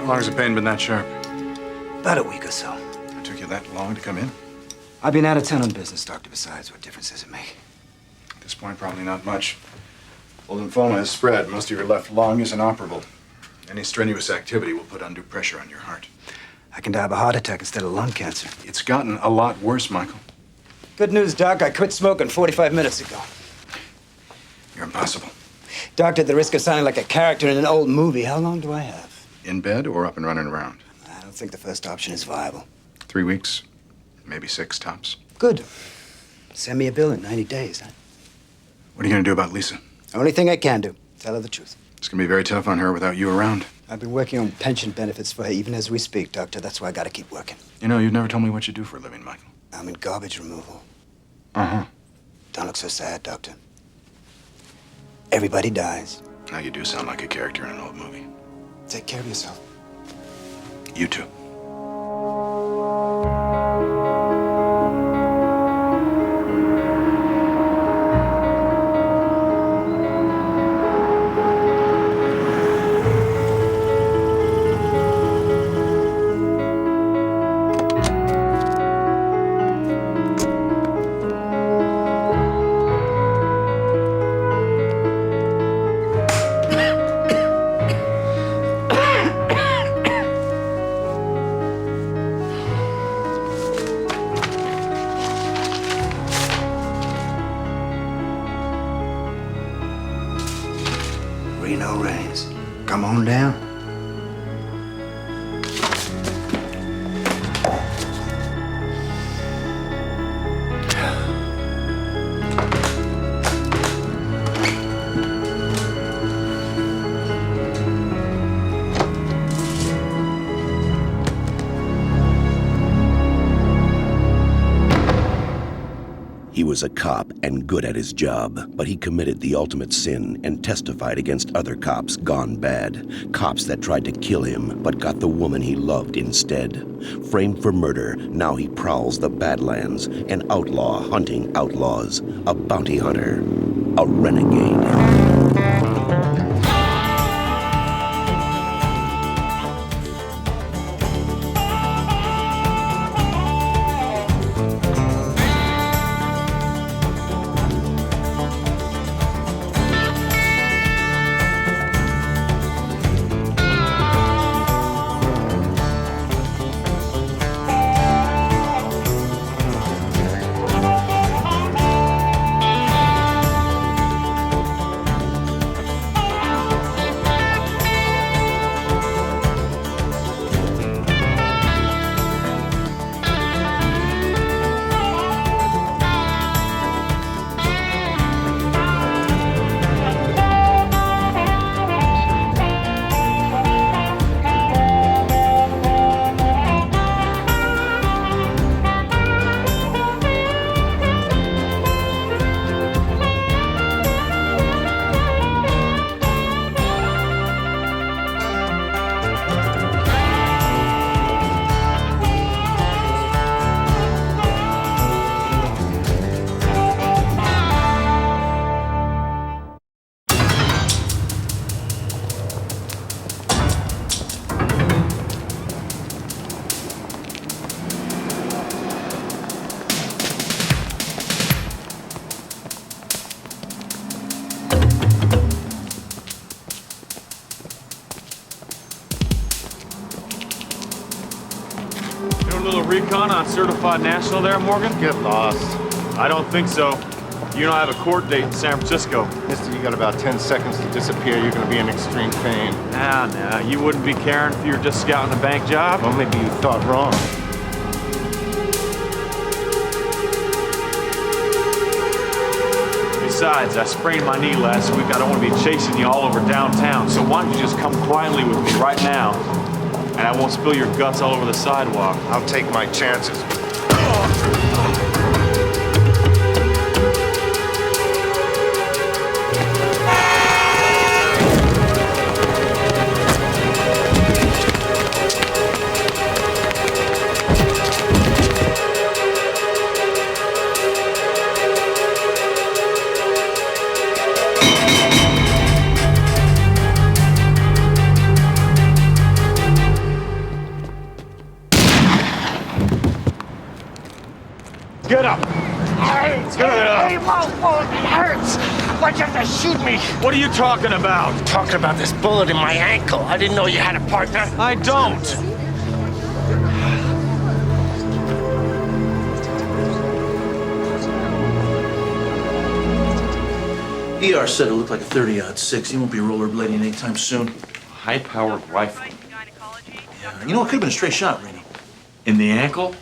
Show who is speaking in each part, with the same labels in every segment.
Speaker 1: How long has the pain been that sharp?
Speaker 2: About a week or so.
Speaker 1: It took you that long to come in?
Speaker 2: I've been out of town on business, Doctor. Besides, what difference does it make?
Speaker 1: At this point, probably not much. Well, lymphoma has spread. Most of your left lung is inoperable. Any strenuous activity will put undue pressure on your heart.
Speaker 2: I can die of a heart attack instead of lung cancer.
Speaker 1: It's gotten a lot worse, Michael.
Speaker 2: Good news, Doc. I quit smoking 45 minutes ago.
Speaker 1: You're impossible.
Speaker 2: Doctor, at the risk of sounding like a character in an old movie, how long do I have?
Speaker 1: In bed or up and running around?
Speaker 2: I don't think the first option is viable.
Speaker 1: 3 weeks, maybe 6 tops.
Speaker 2: Good. Send me a bill in 90 days, huh?
Speaker 1: What are you going to do about Lisa?
Speaker 2: Only thing I can do. Tell her the truth.
Speaker 1: It's going to be very tough on her without you around.
Speaker 2: I've been working on pension benefits for her even as we speak, Doctor. That's why I gotta keep working.
Speaker 1: You know, you've never told me what you do for a living, Michael.
Speaker 2: I'm in garbage removal.
Speaker 1: Uh-huh.
Speaker 2: Don't look so sad, Doctor. Everybody dies.
Speaker 1: Now you do sound like a character in an old movie.
Speaker 2: Take care of yourself.
Speaker 1: You too.
Speaker 2: Reno Raines. Come on down.
Speaker 3: He was a cop and good at his job, but he committed the ultimate sin and testified against other cops gone bad. Cops that tried to kill him, but got the woman he loved instead. Framed for murder, now he prowls the Badlands, an outlaw hunting outlaws, a bounty hunter, a renegade.
Speaker 4: Recon on certified national there, Morgan?
Speaker 5: Get lost.
Speaker 4: I don't think so. You and I have a court date in San Francisco.
Speaker 5: Mister, you got about 10 seconds to disappear. You're gonna be in extreme pain.
Speaker 4: Nah, you wouldn't be caring if you were just scouting a bank job?
Speaker 5: Well, maybe you thought wrong.
Speaker 4: Besides, I sprained my knee last week. I don't want to be chasing you all over downtown. So why don't you just come quietly with me right now, and I won't spill your guts all over the sidewalk.
Speaker 5: I'll take my chances. Oh, it hurts. Why'd you have to shoot me?
Speaker 4: What are you talking about?
Speaker 5: Talking about this bullet in my ankle. I didn't know you had a partner.
Speaker 4: I don't.
Speaker 6: ER said it looked like a 30-06. He won't be rollerblading anytime soon.
Speaker 4: High-powered rifle.
Speaker 6: Yeah. You know, it could have been a stray shot, Rennie.
Speaker 4: In the ankle?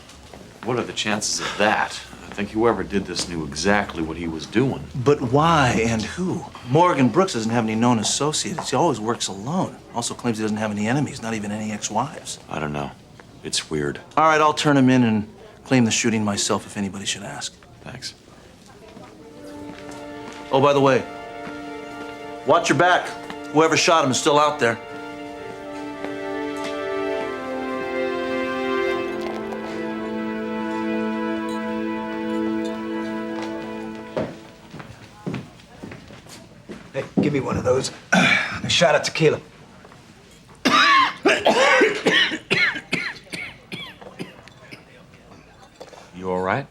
Speaker 4: What are the chances of that? I think whoever did this knew exactly what he was doing.
Speaker 6: But why and who? Morgan Brooks doesn't have any known associates. He always works alone. Also claims he doesn't have any enemies, not even any ex-wives.
Speaker 4: I don't know. It's weird.
Speaker 6: All right, I'll turn him in and claim the shooting myself if anybody should ask.
Speaker 4: Thanks.
Speaker 6: Oh, by the way, watch your back. Whoever shot him is still out there.
Speaker 2: Hey, give me one of those. A shot of tequila.
Speaker 4: You all right?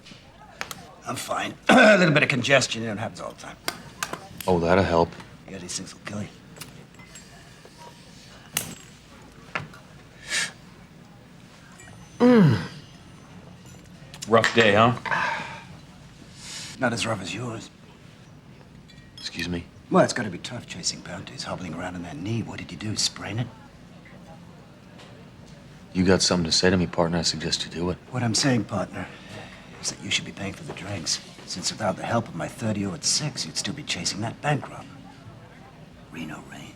Speaker 2: I'm fine. A little bit of congestion. It don't happen all the time.
Speaker 4: Oh, that'll help.
Speaker 2: Yeah, these things will kill you.
Speaker 4: Rough day, huh?
Speaker 2: Not as rough as yours.
Speaker 4: Excuse me?
Speaker 2: Well, it's got to be tough chasing bounties, hobbling around on that knee. What did you do, sprain it?
Speaker 4: You got something to say to me, partner? I suggest you do it.
Speaker 2: What I'm saying, partner, is that you should be paying for the drinks. Since without the help of my 30-06, you'd still be chasing that bank robber. Reno Raines.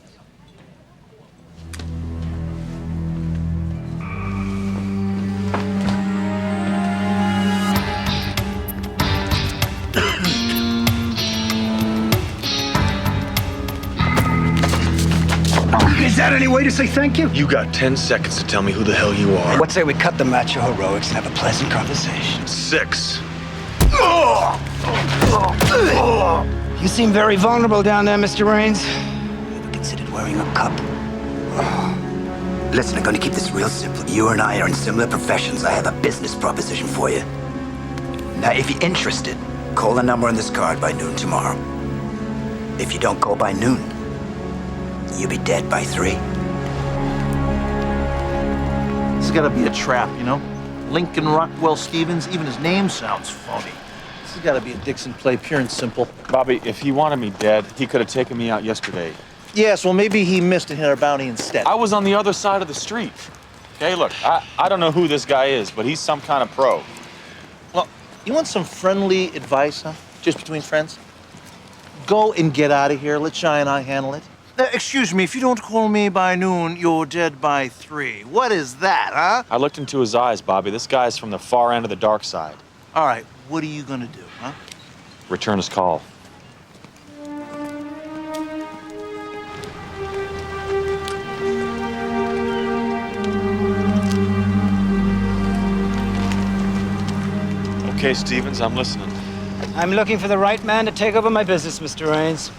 Speaker 2: Is that any way to say thank you?
Speaker 4: You got 10 seconds to tell me who the hell you are.
Speaker 2: What say we cut the macho heroics and have a pleasant conversation?
Speaker 4: 6.
Speaker 2: You seem very vulnerable down there, Mr. Raines. Ever considered wearing a cup? Listen, I'm going to keep this real simple. You and I are in similar professions. I have a business proposition for you. Now, if you're interested, call the number on this card by noon tomorrow. If you don't call by noon, you'll be dead by 3.
Speaker 6: This has got to be a trap, you know? Lincoln Rockwell Stevens, even his name sounds phony. This has got to be a Dixon play, pure and simple.
Speaker 4: Bobby, if he wanted me dead, he could have taken me out yesterday.
Speaker 6: Yes, well, maybe he missed and hit our bounty instead.
Speaker 4: I was on the other side of the street. Okay, look, I don't know who this guy is, but he's some kind of pro.
Speaker 6: Well, you want some friendly advice, huh? Just between friends? Go and get out of here. Let Shy and I handle it. Excuse me, if you don't call me by noon, you're dead by 3. What is that, huh?
Speaker 4: I looked into his eyes, Bobby. This guy's from the far end of the dark side.
Speaker 6: All right, what are you gonna do, huh?
Speaker 4: Return his call. Okay, Stevens, I'm listening.
Speaker 2: I'm looking for the right man to take over my business, Mr. Raines.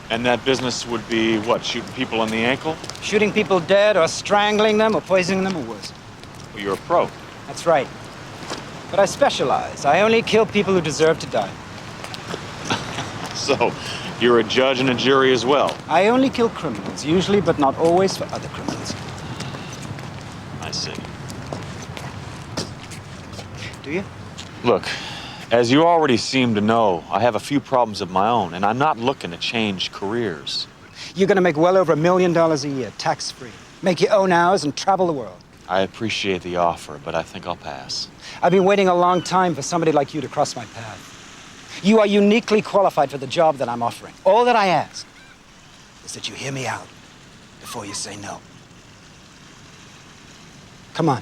Speaker 4: And that business would be what, shooting people in the ankle?
Speaker 2: Shooting people dead or strangling them or poisoning them or worse.
Speaker 4: Well, you're a pro.
Speaker 2: That's right. But I specialize. I only kill people who deserve to die.
Speaker 4: So, you're a judge and a jury as well?
Speaker 2: I only kill criminals, usually, but not always for other criminals.
Speaker 4: I see.
Speaker 2: Do you?
Speaker 4: Look, as you already seem to know, I have a few problems of my own, and I'm not looking to change careers.
Speaker 2: You're gonna make well over $1 million a year, tax-free. Make your own hours and travel the world.
Speaker 4: I appreciate the offer, but I think I'll pass.
Speaker 2: I've been waiting a long time for somebody like you to cross my path. You are uniquely qualified for the job that I'm offering. All that I ask is that you hear me out before you say no. Come on.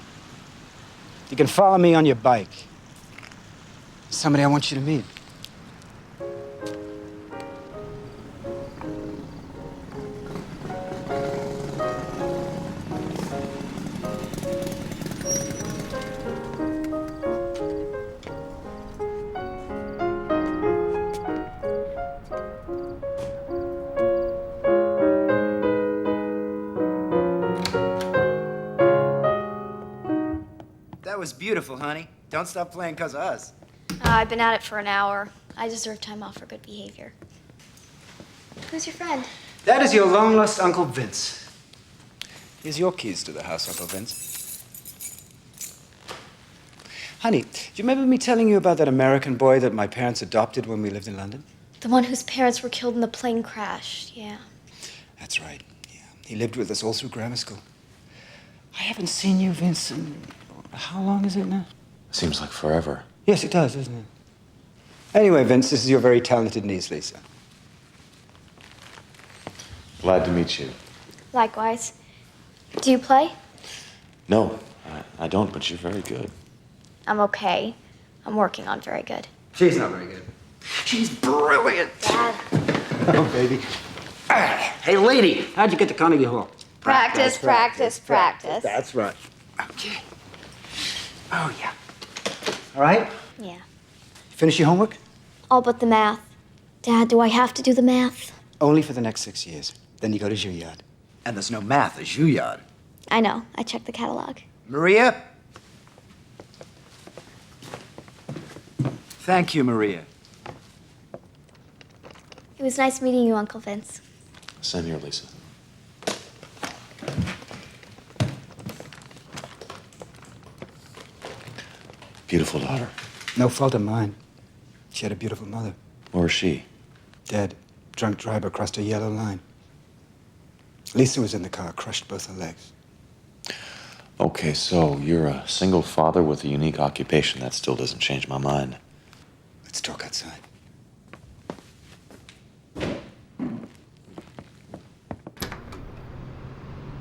Speaker 2: You can follow me on your bike. Somebody I want you to meet. That was beautiful, honey. Don't stop playing because of us.
Speaker 7: I've been at it for an hour. I deserve time off for good behavior. Who's your friend?
Speaker 8: That is your long-lost Uncle Vince. Here's your keys to the house, Uncle Vince. Honey, do you remember me telling you about that American boy that my parents adopted when we lived in London?
Speaker 7: The one whose parents were killed in the plane crash, yeah.
Speaker 8: That's right, yeah. He lived with us all through grammar school. I haven't seen you, Vince, in... How long is it now?
Speaker 9: Seems like forever.
Speaker 8: Yes, it does, doesn't it? Anyway, Vince, this is your very talented niece, Lisa.
Speaker 9: Glad to meet you.
Speaker 7: Likewise. Do you play?
Speaker 9: No, I don't, but you're very good.
Speaker 7: I'm okay. I'm working on very good.
Speaker 8: She's not very good. She's brilliant.
Speaker 7: Dad.
Speaker 8: Oh, baby. Hey, lady, how'd you get to Carnegie Hall?
Speaker 7: Practice, practice, practice.
Speaker 8: That's right. Okay. Oh, yeah. All right?
Speaker 7: Yeah.
Speaker 8: Finish your homework?
Speaker 7: All but the math. Dad, do I have to do the math?
Speaker 8: Only for the next 6 years. Then you go to Juilliard.
Speaker 2: And there's no math at Juilliard.
Speaker 7: I know. I checked the catalog.
Speaker 2: Maria?
Speaker 8: Thank you, Maria.
Speaker 7: It was nice meeting you, Uncle Vince.
Speaker 9: Same here, Lisa. Beautiful daughter.
Speaker 8: No fault of mine. She had a beautiful mother.
Speaker 9: Where is she?
Speaker 8: Dead. Drunk driver crossed a yellow line. Lisa was in the car, crushed both her legs.
Speaker 9: Okay, so you're a single father with a unique occupation. That still doesn't change my mind.
Speaker 8: Let's talk outside.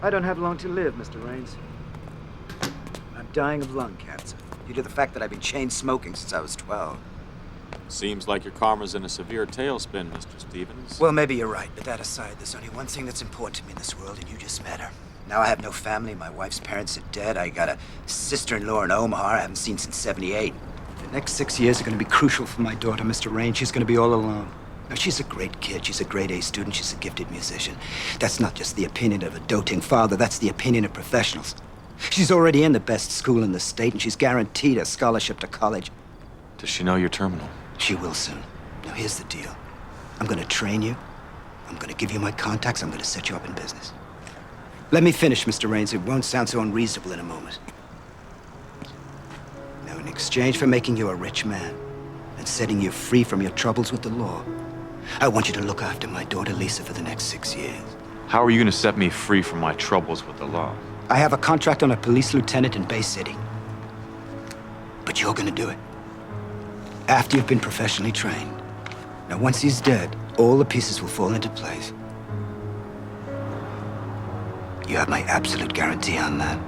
Speaker 8: I don't have long to live, Mr. Raines. I'm dying of lung cancer.
Speaker 2: Due to the fact that I've been chain smoking since I was 12.
Speaker 4: Seems like your karma's in a severe tailspin, Mr. Stevens.
Speaker 2: Well, maybe you're right, but that aside, there's only one thing that's important to me in this world, and you just met her. Now I have no family. My wife's parents are dead. I got a sister-in-law in Omaha I haven't seen since '78.
Speaker 8: The next 6 years are going to be crucial for my daughter, Mr. Raines. She's going to be all alone. Now, she's a great kid. She's a grade A student. She's a gifted musician. That's not just the opinion of a doting father. That's the opinion of professionals. She's already in the best school in the state, and she's guaranteed a scholarship to college.
Speaker 9: Does she know you're terminal?
Speaker 8: She will soon. Now, here's the deal. I'm going to train you. I'm going to give you my contacts. I'm going to set you up in business. Let me finish, Mr. Raines. It won't sound so unreasonable in a moment. Now, in exchange for making you a rich man and setting you free from your troubles with the law, I want you to look after my daughter, Lisa, for the next 6 years.
Speaker 4: How are you going to set me free from my troubles with the law?
Speaker 8: I have a contract on a police lieutenant in Bay City. But you're going to do it. After you've been professionally trained. Now, once he's dead, all the pieces will fall into place. You have my absolute guarantee on that.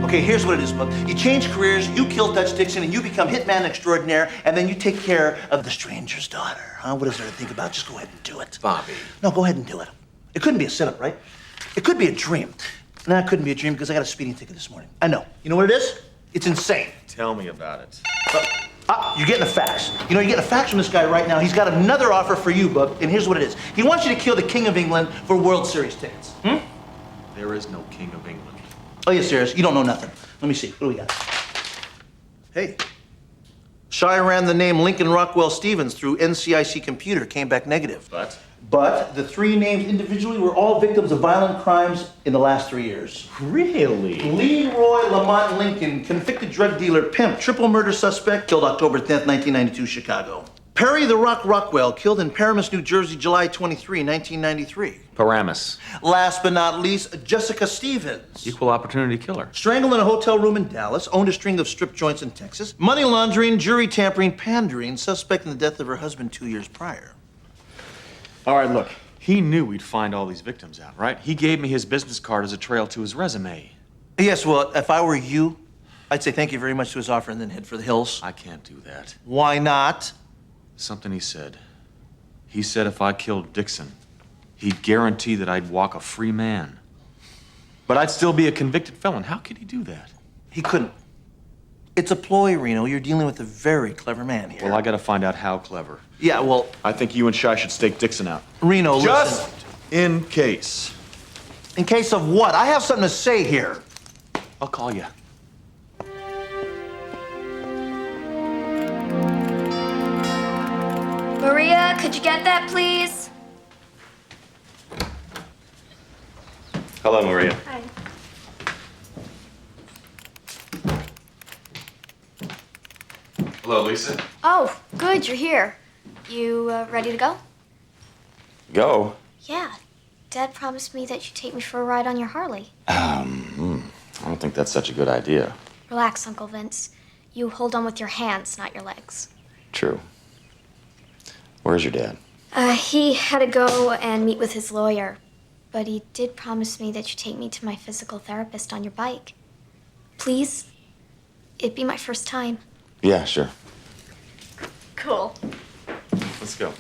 Speaker 6: Okay, here's what it is, bub. You change careers, you kill Dutch Dixon, and you become hitman extraordinaire, and then you take care of the stranger's daughter. Huh? What is there to think about? Just go ahead and do it.
Speaker 9: Bobby.
Speaker 6: No, go ahead and do it. It couldn't be a setup, right? It could be a dream. No, it couldn't be a dream because I got a speeding ticket this morning. I know. You know what it is? It's insane.
Speaker 4: Tell me about it.
Speaker 6: You're getting a fax. You know, you're getting a fax from this guy right now. He's got another offer for you, bub, and here's what it is. He wants you to kill the King of England for World Series tickets.
Speaker 4: There is no King of England.
Speaker 6: Oh, yeah, serious. You don't know nothing. Let me see. What do we got? Hey. Shire ran the name Lincoln Rockwell Stevens through NCIC computer. Came back negative. But the three names individually were all victims of violent crimes in the last 3 years.
Speaker 4: Really?
Speaker 6: Leroy Lamont Lincoln, convicted drug dealer, pimp, triple murder suspect, killed October 10th, 1992, Chicago. Perry the Rock Rockwell, killed in Paramus, New Jersey, July 23, 1993.
Speaker 4: Paramus.
Speaker 6: Last but not least, Jessica Stevens.
Speaker 4: Equal opportunity killer.
Speaker 6: Strangled in a hotel room in Dallas, owned a string of strip joints in Texas, money laundering, jury tampering, pandering, suspect in the death of her husband 2 years prior.
Speaker 4: All right, look. He knew we'd find all these victims out, right? He gave me his business card as a trail to his resume.
Speaker 6: Yes, well, if I were you, I'd say thank you very much to his offer and then head for the hills.
Speaker 4: I can't do that.
Speaker 6: Why not?
Speaker 4: Something he said. He said if I killed Dixon, he'd guarantee that I'd walk a free man. But I'd still be a convicted felon. How could he do that?
Speaker 6: He couldn't. It's a ploy, Reno. You're dealing with a very clever man here.
Speaker 4: Well, I gotta find out how clever.
Speaker 6: Yeah, well,
Speaker 4: I think you and Shy should stake Dixon out.
Speaker 6: Reno,
Speaker 4: Just
Speaker 6: listen.
Speaker 4: in case.
Speaker 6: In case of what? I have something to say here.
Speaker 4: I'll call you.
Speaker 7: Maria, could you get that, please?
Speaker 4: Hello, Maria.
Speaker 7: Hi.
Speaker 9: Hello, Lisa.
Speaker 7: Oh, good, you're here. You ready to go?
Speaker 9: Go.
Speaker 7: Yeah. Dad promised me that you'd take me for a ride on your Harley.
Speaker 9: I don't think that's such a good idea.
Speaker 7: Relax, Uncle Vince. You hold on with your hands, not your legs.
Speaker 9: True. Where's your dad?
Speaker 7: He had to go and meet with his lawyer. But he did promise me that you'd take me to my physical therapist on your bike. Please? It'd be my first time.
Speaker 9: Yeah, sure.
Speaker 7: Cool.
Speaker 9: Let's go.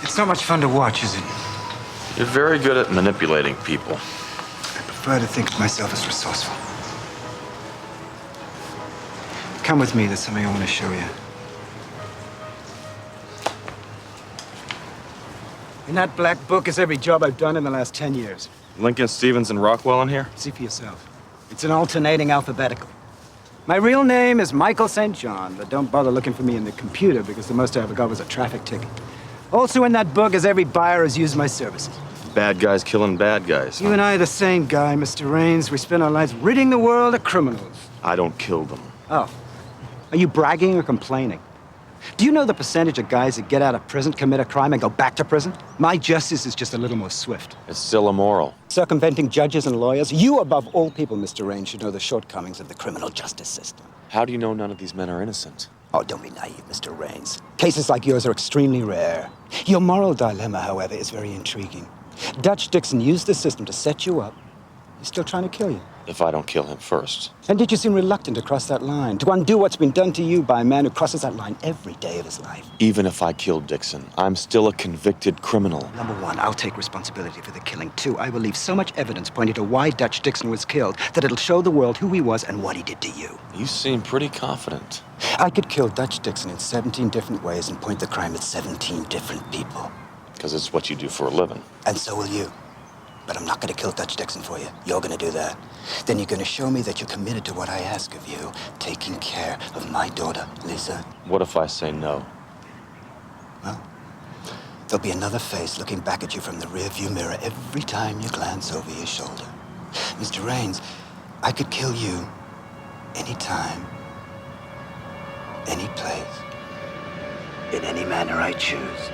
Speaker 8: It's not much fun to watch, is it?
Speaker 9: You're very good at manipulating people.
Speaker 8: I prefer to think of myself as resourceful. Come with me, there's something I want to show you. In that black book is every job I've done in the last 10 years.
Speaker 4: Lincoln, Stevens, and Rockwell in here?
Speaker 8: See for yourself. It's an alternating alphabetical. My real name is Michael St. John, but don't bother looking for me in the computer because the most I ever got was a traffic ticket. Also in that book is every buyer who's used my services.
Speaker 4: Bad guys killing bad guys.
Speaker 8: You and I are the same guy, Mr. Raines. We spend our lives ridding the world of criminals.
Speaker 4: I don't kill them.
Speaker 8: Oh. Are you bragging or complaining? Do you know the percentage of guys that get out of prison, commit a crime, and go back to prison? My justice is just a little more swift.
Speaker 9: It's still immoral.
Speaker 8: Circumventing judges and lawyers? You, above all people, Mr. Raines, should know the shortcomings of the criminal justice system.
Speaker 9: How do you know none of these men are innocent?
Speaker 8: Oh, don't be naive, Mr. Raines. Cases like yours are extremely rare. Your moral dilemma, however, is very intriguing. Dutch Dixon used the system to set you up. He's still trying to kill you.
Speaker 9: If I don't kill him first.
Speaker 8: And did you seem reluctant to cross that line, to undo what's been done to you by a man who crosses that line every day of his life?
Speaker 9: Even if I killed Dixon, I'm still a convicted criminal.
Speaker 8: Number one, I'll take responsibility for the killing. Two, I will leave so much evidence pointing to why Dutch Dixon was killed that it'll show the world who he was and what he did to you.
Speaker 9: You seem pretty confident.
Speaker 8: I could kill Dutch Dixon in 17 different ways and point the crime at 17 different people.
Speaker 9: Because it's what you do for a living.
Speaker 8: And so will you. But I'm not going to kill Dutch Dixon for you. You're going to do that. Then you're going to show me that you're committed to what I ask of you, taking care of my daughter, Lisa.
Speaker 9: What if I say no?
Speaker 8: Well, there'll be another face looking back at you from the rearview mirror every time you glance over your shoulder. Mr. Raines, I could kill you anytime, any place, in any manner I choose.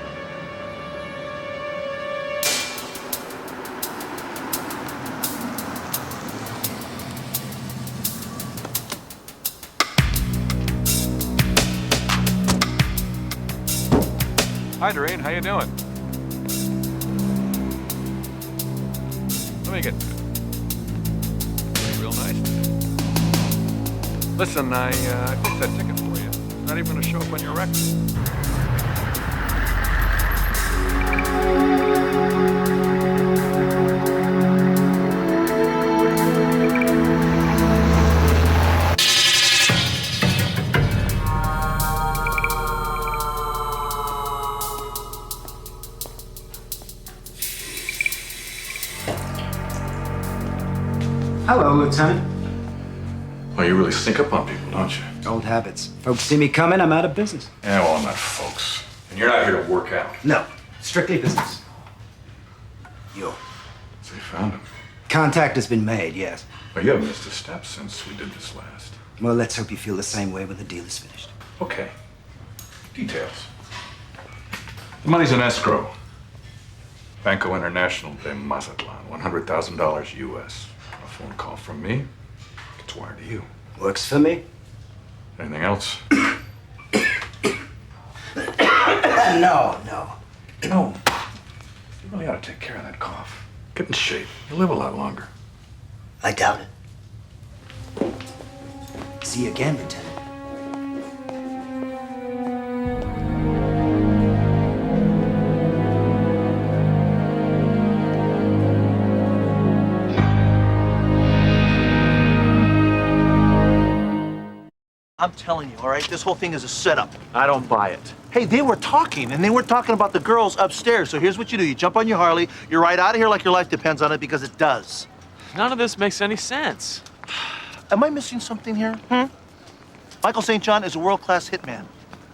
Speaker 10: Hi, Doreen. How you doing? Let me get real nice. Listen, I booked that ticket for you. It's not even going to show up on your record.
Speaker 8: Hello, Lieutenant.
Speaker 10: Well, you really sneak up on people, don't you?
Speaker 8: Old habits. Folks see me coming, I'm out of business.
Speaker 10: Yeah, well, I'm not folks. And you're not here to work out.
Speaker 8: No, strictly business. You.
Speaker 10: So you found him.
Speaker 8: Contact has been made, yes.
Speaker 10: Well, you haven't missed a step since we did this last.
Speaker 8: Well, let's hope you feel the same way when the deal is finished.
Speaker 10: Okay. Details. The money's in escrow. Banco International de Mazatlan, $100,000 US. A phone call from me gets wired to you.
Speaker 8: Works for me.
Speaker 10: Anything else?
Speaker 8: No.
Speaker 10: No. You really ought to take care of that cough. Get in shape. You'll live a lot longer.
Speaker 8: I doubt it. See you again, Lieutenant.
Speaker 6: I'm telling you, all right, this whole thing is a setup.
Speaker 4: I don't buy it.
Speaker 6: Hey, they were talking, and they were talking about the girls upstairs. So here's what you do. You jump on your Harley, you're right out of here like your life depends on it, because it does.
Speaker 4: None of this makes any sense.
Speaker 6: Am I missing something here? Michael St. John is a world-class hitman.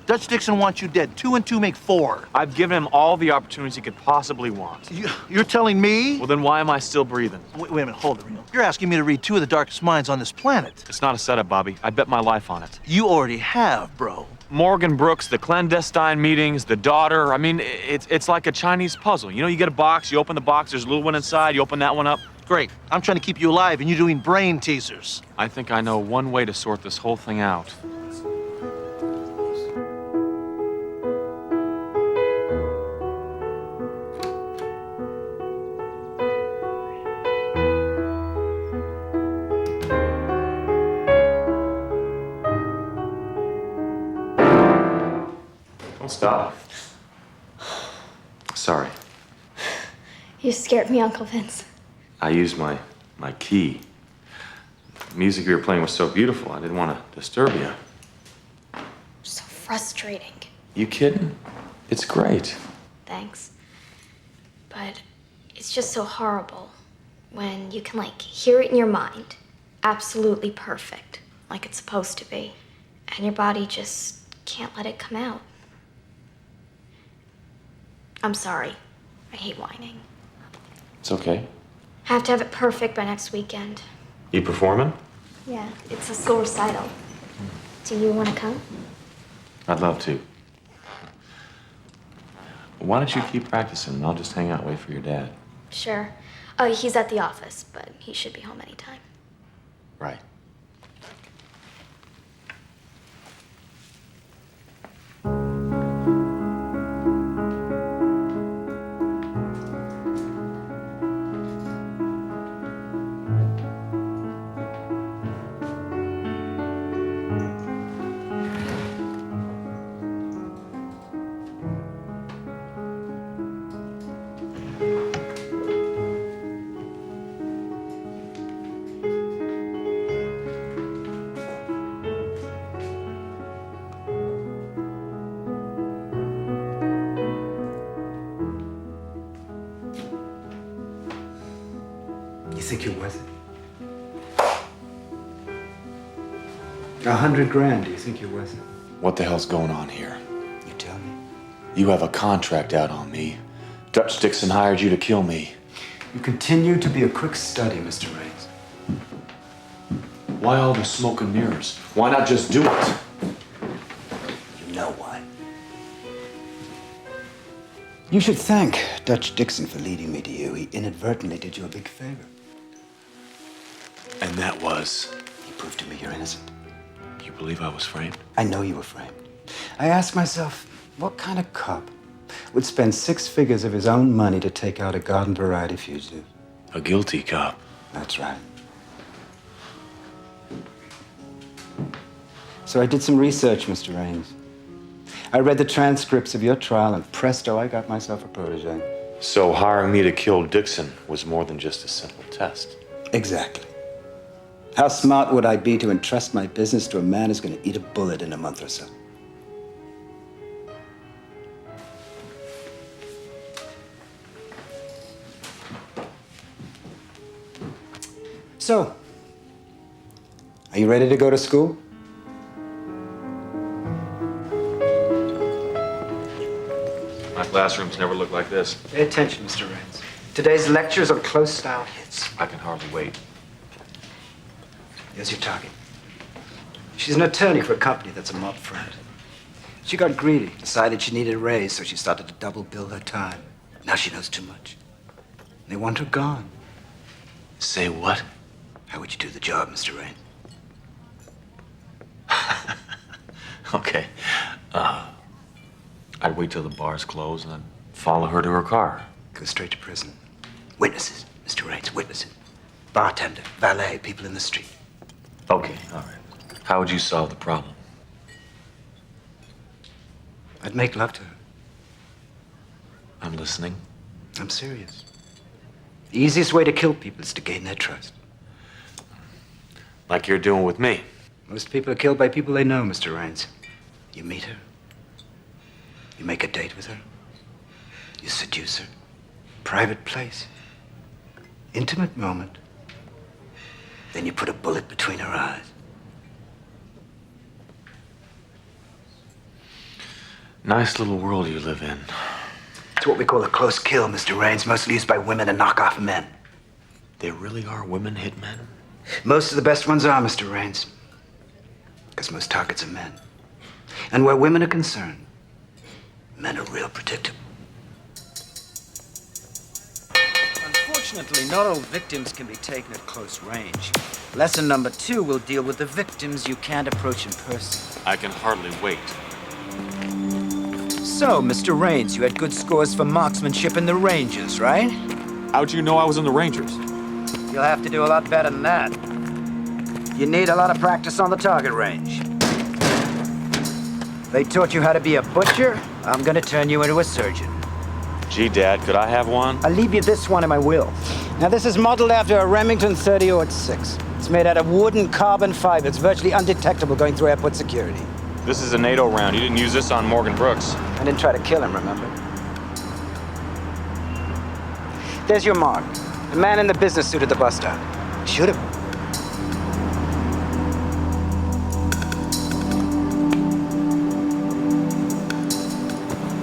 Speaker 6: Dutch Dixon wants you dead. 2 and 2 make 4.
Speaker 4: I've given him all the opportunities he could possibly want.
Speaker 6: You're telling me?
Speaker 4: Well, then why am I still breathing?
Speaker 6: Wait a minute, hold it, Reno. You're asking me to read 2 of the darkest minds on this planet.
Speaker 4: It's not a setup, Bobby. I bet my life on it.
Speaker 6: You already have, bro.
Speaker 4: Morgan Brooks, the clandestine meetings, the daughter. I mean, it's like a Chinese puzzle. You know, you get a box, you open the box, there's a little one inside, you open that one up.
Speaker 6: Great. I'm trying to keep you alive, and you're doing brain teasers.
Speaker 4: I think I know one way to sort this whole thing out. Don't stop. Sorry.
Speaker 7: You scared me, Uncle Vince.
Speaker 4: I used my key. The music you were playing was so beautiful, I didn't want to disturb you.
Speaker 7: So frustrating.
Speaker 4: You kidding? It's great.
Speaker 7: Thanks. But it's just so horrible when you can, like, hear it in your mind. Absolutely perfect, like it's supposed to be. And your body just can't let it come out. I'm sorry. I hate whining.
Speaker 4: It's okay.
Speaker 7: Have to have it perfect by next weekend.
Speaker 4: You performing?
Speaker 7: Yeah, it's a school recital. Do you want to come?
Speaker 4: I'd love to. Why don't you keep practicing and I'll just hang out and wait for your dad.
Speaker 7: Sure. He's at the office, but he should be home anytime.
Speaker 4: Right.
Speaker 8: You think you're worth it? 100 grand, do you think you're worth it?
Speaker 9: What the hell's going on here?
Speaker 8: You tell me.
Speaker 9: You have a contract out on me. Dutch Dixon hired you to kill me.
Speaker 8: You continue to be a quick study, Mr. Raines.
Speaker 9: Why all the smoke and mirrors? Why not just do it?
Speaker 8: You know why. You should thank Dutch Dixon for leading me to you. He inadvertently did you a big favor.
Speaker 9: And that was?
Speaker 8: He proved to me you're innocent.
Speaker 9: You believe I was framed?
Speaker 8: I know you were framed. I ask myself, what kind of cop would spend 6 figures of his own money to take out a garden variety fugitive?
Speaker 9: A guilty cop.
Speaker 8: That's right. So I did some research, Mr. Raines. I read the transcripts of your trial, and presto, I got myself a protege.
Speaker 9: So hiring me to kill Dixon was more than just a simple test.
Speaker 8: Exactly. How smart would I be to entrust my business to a man who's going to eat a bullet in a month or so? So, Are you ready to go to school?
Speaker 4: My classrooms never look like this.
Speaker 8: Pay attention, Mr. Raines. Today's lectures are close-style hits.
Speaker 4: I can hardly wait.
Speaker 8: Here's your target. She's an attorney for a company that's a mob friend. She got greedy, decided she needed a raise, so she started to double bill her time. Now she knows too much. They want her gone.
Speaker 9: Say what?
Speaker 8: How would you do the job, Mr. Raines?
Speaker 9: Okay. I'd wait till the bar's closed and then follow her to her car.
Speaker 8: Go straight to prison. Witnesses, Mr. Raines, witnesses. Bartender, valet, people in the street.
Speaker 9: Okay, all right. How would you solve the problem?
Speaker 8: I'd make love to her.
Speaker 9: I'm listening.
Speaker 8: I'm serious. The easiest way to kill people is to gain their trust.
Speaker 9: Like you're doing with me.
Speaker 8: Most people are killed by people they know, Mr. Raines. You meet her. You make a date with her. You seduce her. Private place. Intimate moment. Then you put a bullet between her eyes.
Speaker 9: Nice little world you live in.
Speaker 8: It's what we call a close kill, Mr. Raines, mostly used by women to knock off men.
Speaker 9: There really are women hitmen?
Speaker 8: Most of the best ones are, Mr. Raines. Because most targets are men. And where women are concerned, men are real predictable. Unfortunately, not all victims can be taken at close range. Lesson number 2 will deal with the victims you can't approach in person.
Speaker 4: I can hardly wait.
Speaker 8: So, Mr. Raines, you had good scores for marksmanship in the Rangers, right?
Speaker 4: How'd you know I was in the Rangers?
Speaker 8: You'll have to do a lot better than that. You need a lot of practice on the target range. They taught you how to be a butcher. I'm gonna turn you into a surgeon.
Speaker 4: Gee, Dad, could I have one?
Speaker 8: I'll leave you this one in my will. Now, this is modeled after a Remington 30-06. It's made out of wood and carbon fiber. It's virtually undetectable going through airport security.
Speaker 4: This is a NATO round. You didn't use this on Morgan Brooks.
Speaker 8: I didn't try to kill him, remember? There's your mark. The man in the business suit at the bus stop. Shoot him.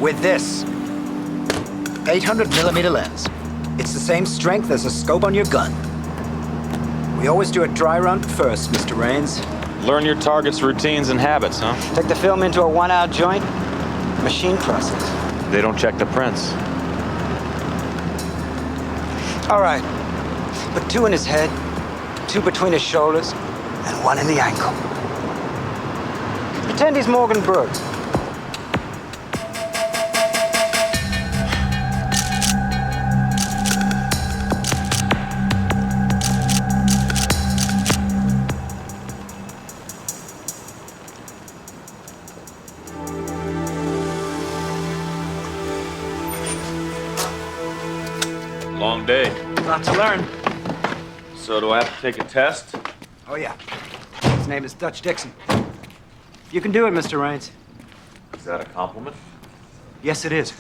Speaker 8: With this 800mm lens. It's the same strength as a scope on your gun. We always do a dry run first, Mr. Raines.
Speaker 4: Learn your target's routines and habits, huh?
Speaker 8: Take the film into a 1-hour joint, machine process.
Speaker 4: They don't check the prints.
Speaker 8: All right. Put 2 in his head, 2 between his shoulders, and 1 in the ankle. Pretend he's Morgan Brooks.
Speaker 4: Long day.
Speaker 8: Lot to learn.
Speaker 4: So do I have to take a test?
Speaker 8: Oh, yeah. His name is Dutch Dixon. You can do it, Mr. Raines.
Speaker 4: Is that a compliment?
Speaker 8: Yes, it is.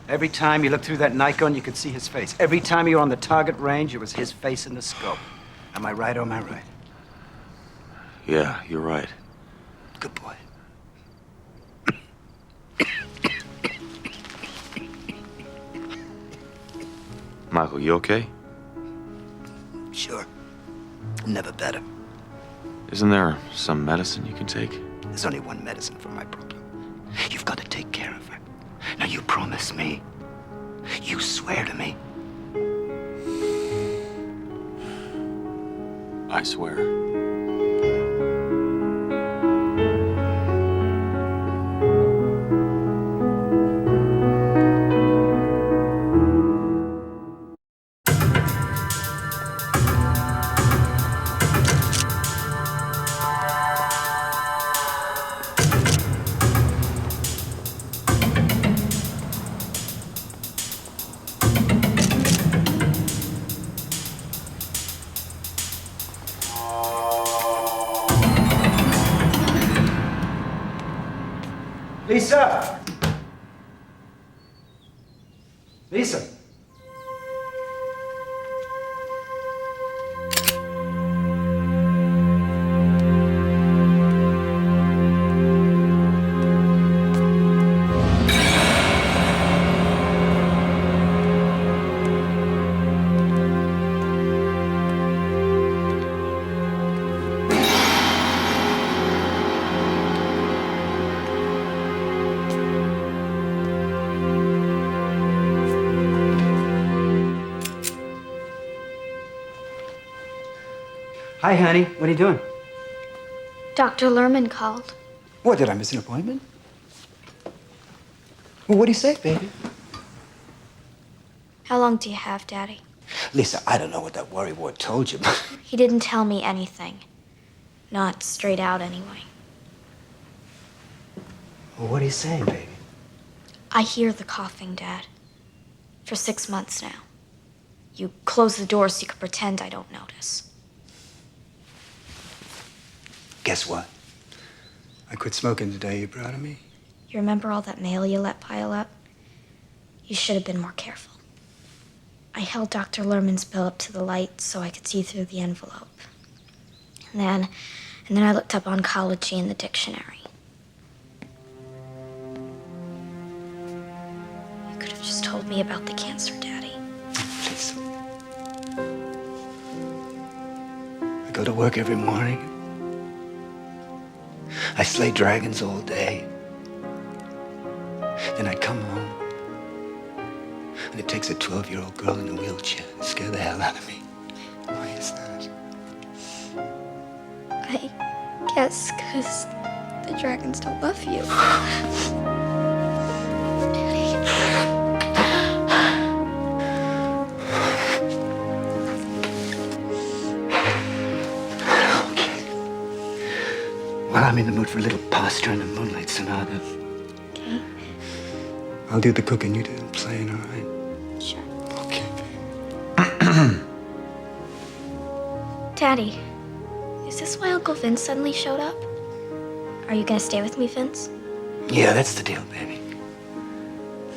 Speaker 8: Every time you look through that night gun, you could see his face. Every time you were on the target range, it was his face in the scope. Am I right or am I right?
Speaker 9: Yeah, you're right.
Speaker 8: Good boy.
Speaker 9: Michael, you okay?
Speaker 8: Sure. Never better.
Speaker 9: Isn't there some medicine you can take?
Speaker 8: There's only one medicine for my problem. You've got to take care of her. Now, you promise me. You swear to me.
Speaker 9: I swear.
Speaker 8: Lisa! Lisa! Hi, honey. What are you doing?
Speaker 7: Dr. Lerman called.
Speaker 8: What, did I miss an appointment? Well, what'd he say, baby?
Speaker 7: How long do you have, Daddy?
Speaker 8: Lisa, I don't know what that worrywart told you, but...
Speaker 7: He didn't tell me anything. Not straight out, anyway.
Speaker 8: Well, what are you saying, baby?
Speaker 7: I hear the coughing, Dad. For 6 months now. You close the door so you can pretend I don't notice.
Speaker 8: Guess what? I quit smoking today. You proud of me?
Speaker 7: You remember all that mail you let pile up? You should have been more careful. I held Dr. Lerman's bill up to the light so I could see through the envelope. And then I looked up oncology in the dictionary. You could have just told me about the cancer, Daddy.
Speaker 8: Please. I go to work every morning. I slay dragons all day. Then I come home. And it takes a 12-year-old girl in a wheelchair to scare the hell out of me. Why is that?
Speaker 7: I guess because the dragons don't love you.
Speaker 8: Well, I'm in the mood for a little pasta and a moonlight sonata.
Speaker 7: Okay.
Speaker 8: I'll do the cooking, you do the playing, all right?
Speaker 7: Sure.
Speaker 8: Okay,
Speaker 7: Daddy, is this why Uncle Vince suddenly showed up? Are you gonna stay with me, Vince?
Speaker 8: Yeah, that's the deal, baby.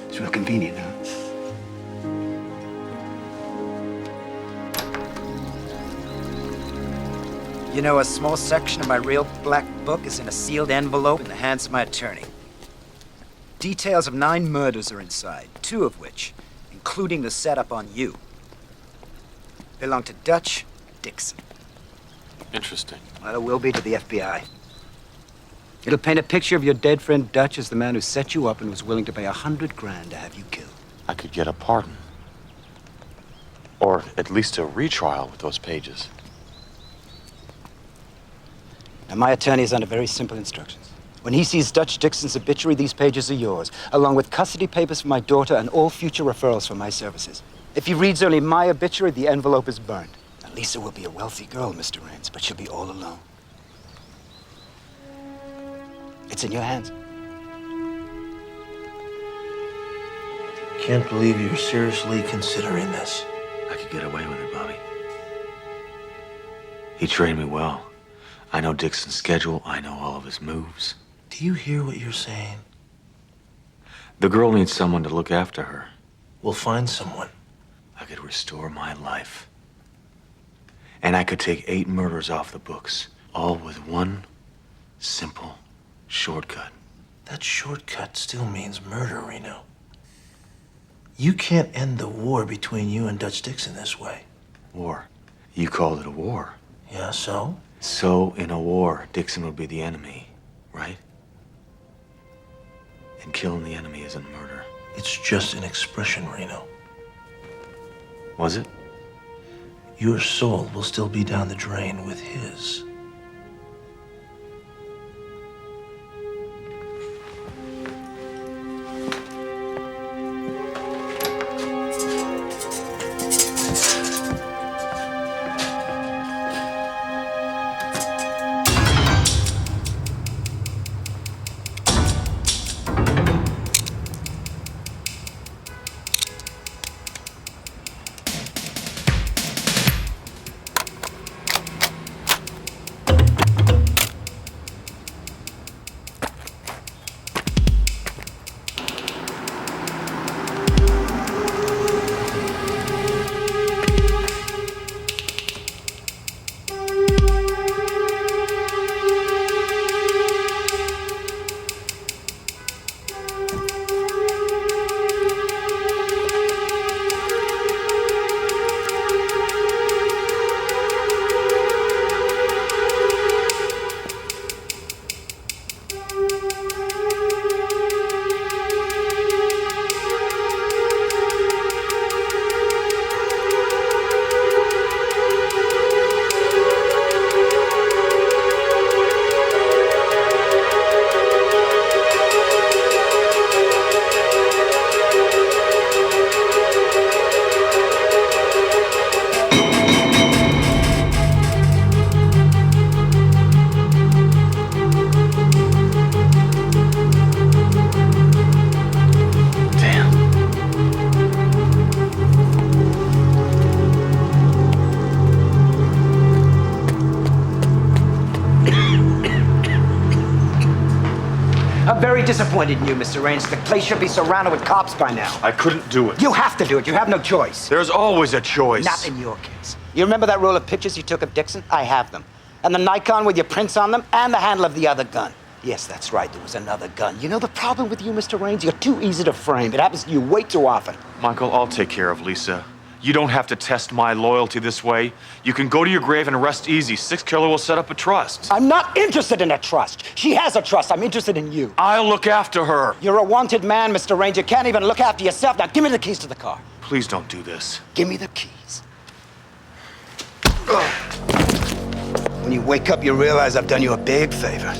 Speaker 8: It's real convenient, huh?
Speaker 2: You know, a small section of my real black book is in a sealed envelope in the hands of my attorney. Details of 9 murders are inside, 2 of which, including the setup on you, belong to Dutch Dixon.
Speaker 9: Interesting.
Speaker 2: Well, it will be to the FBI.
Speaker 8: It'll paint a picture of your dead friend Dutch as the man who set you up and was willing to pay $100 grand to have you killed.
Speaker 9: I could get a pardon. Or at least a retrial with those pages.
Speaker 8: Now, my attorney is under very simple instructions. When he sees Dutch Dixon's obituary, these pages are yours, along with custody papers for my daughter and all future referrals for my services. If he reads only my obituary, the envelope is burned. Now, Lisa will be a wealthy girl, Mr. Raines, but she'll be all alone. It's in your hands.
Speaker 6: Can't believe you're seriously considering this.
Speaker 9: I could get away with it, Bobby. He trained me well. I know Dixon's schedule. I know all of his moves.
Speaker 6: Do you hear what you're saying?
Speaker 9: The girl needs someone to look after her.
Speaker 6: We'll find someone.
Speaker 9: I could restore my life. And I could take 8 murders off the books, all with one simple shortcut.
Speaker 6: That shortcut still means murder, Reno. You can't end the war between you and Dutch Dixon this way.
Speaker 9: War? You called it a war.
Speaker 6: Yeah, so?
Speaker 9: So, in a war, Dixon would be the enemy, right? And killing the enemy isn't murder.
Speaker 6: It's just an expression, Reno.
Speaker 9: Was it?
Speaker 6: Your soul will still be down the drain with his.
Speaker 8: disappointed in you, Mr. Raines. The place should be surrounded with cops by now.
Speaker 9: I couldn't do it.
Speaker 8: You have to do it. You have no choice.
Speaker 9: There's always a choice.
Speaker 8: Not in your case. You remember that roll of pictures you took of Dixon? I have them. And the Nikon with your prints on them, and the handle of the other gun. Yes, that's right, there was another gun. You know the problem with you, Mr. Raines? You're too easy to frame. It happens to you way too often.
Speaker 9: Michael, I'll take care of Lisa. You don't have to test my loyalty this way. You can go to your grave and rest easy. Six Killer will set up a trust.
Speaker 8: I'm not interested in a trust. She has a trust. I'm interested in you.
Speaker 9: I'll look after her.
Speaker 8: You're a wanted man, Mr. Raines. You can't even look after yourself. Now, give me the keys to the car.
Speaker 9: Please don't do this.
Speaker 8: Give me the keys. When you wake up, you realize I've done you a big favor.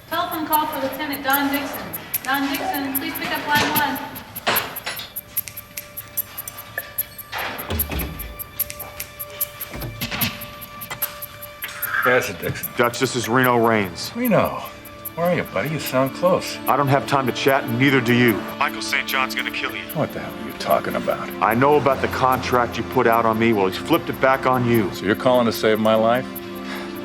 Speaker 11: Telephone call for Lieutenant Don Dixon. Don Dixon, please pick up line 1.
Speaker 10: Yes, Dixon.
Speaker 9: Dutch, this is Reno Raines.
Speaker 10: Reno, where are you, buddy? You sound close.
Speaker 9: I don't have time to chat, and neither do you. Michael St. John's gonna kill you.
Speaker 10: What the hell are you talking about?
Speaker 9: I know about the contract you put out on me. Well, he's flipped it back on you.
Speaker 10: So you're calling to save my life?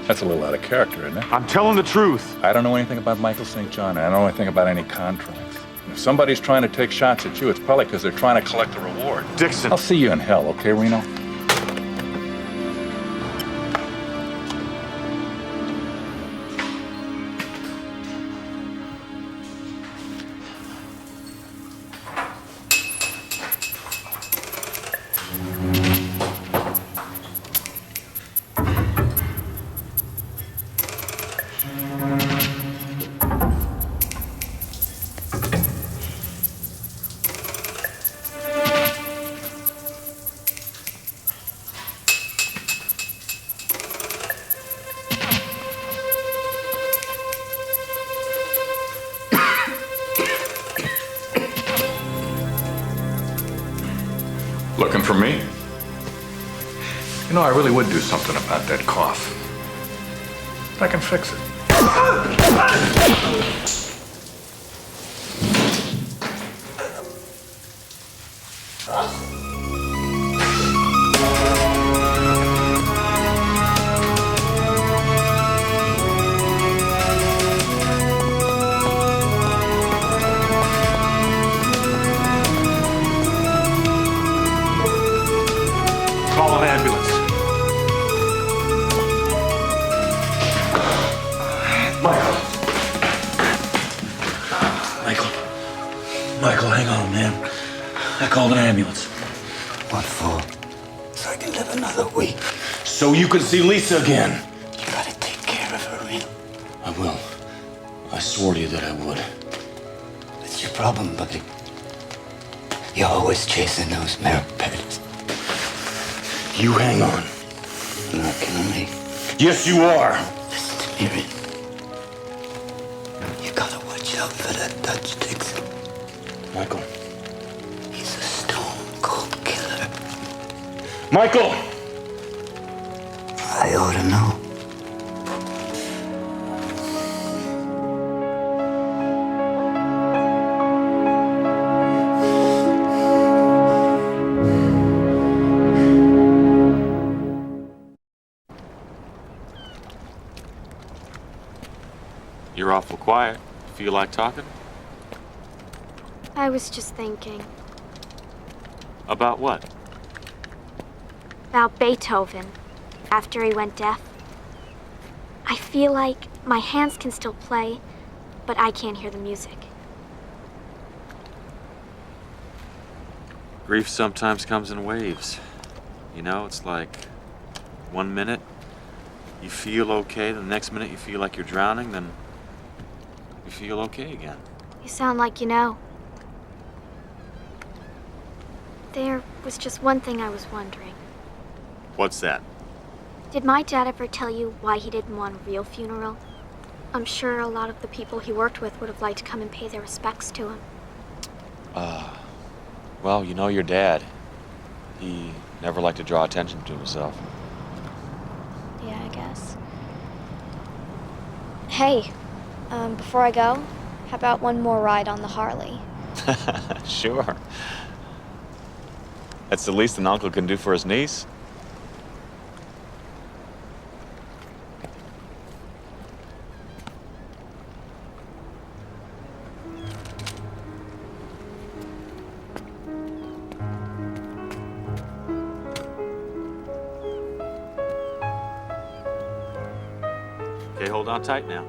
Speaker 10: That's a little out of character, isn't it?
Speaker 9: I'm telling the truth.
Speaker 10: I don't know anything about Michael St. John, and I don't know anything about any contracts. And if somebody's trying to take shots at you, it's probably because they're trying to collect a reward.
Speaker 9: Dixon.
Speaker 10: I'll see you in hell, okay, Reno? Looking for me? You know, I really would do something about that cough. I can fix it.
Speaker 9: Call an ambulance.
Speaker 12: Michael, hang on, man. I called an ambulance.
Speaker 8: What for? So I can live another week.
Speaker 12: So you can see Lisa again.
Speaker 8: You gotta take care of her, Reno.
Speaker 12: I will. I swore to you that I would.
Speaker 8: That's your problem, buddy. You're always chasing those merit badges.
Speaker 12: You hang on.
Speaker 8: You're not killing me.
Speaker 12: Yes, you are.
Speaker 8: Listen to me, Reno. You gotta watch out for that Dutch Dixon.
Speaker 12: Michael.
Speaker 8: He's a stone-cold killer.
Speaker 12: Michael!
Speaker 8: I ought to know.
Speaker 4: You're awful quiet. Feel like talking?
Speaker 7: I was just thinking
Speaker 4: About what?
Speaker 7: about Beethoven after he went deaf. I feel like my hands can still play, but I can't hear the music.
Speaker 4: Grief sometimes comes in waves. You know, it's like 1 minute you feel okay, the next minute you feel like you're drowning, then You feel okay again.
Speaker 7: You sound like you know. There was just one thing I was wondering.
Speaker 4: What's that?
Speaker 7: Did my dad ever tell you why he didn't want a real funeral? I'm sure a lot of the people he worked with would have liked to come and pay their respects to him.
Speaker 4: Well, you know your dad. He never liked to draw attention to himself.
Speaker 7: Yeah, I guess. Hey, before I go, how about one more ride on the Harley?
Speaker 4: Sure. That's the least an uncle can do for his niece. Okay, hold on tight now.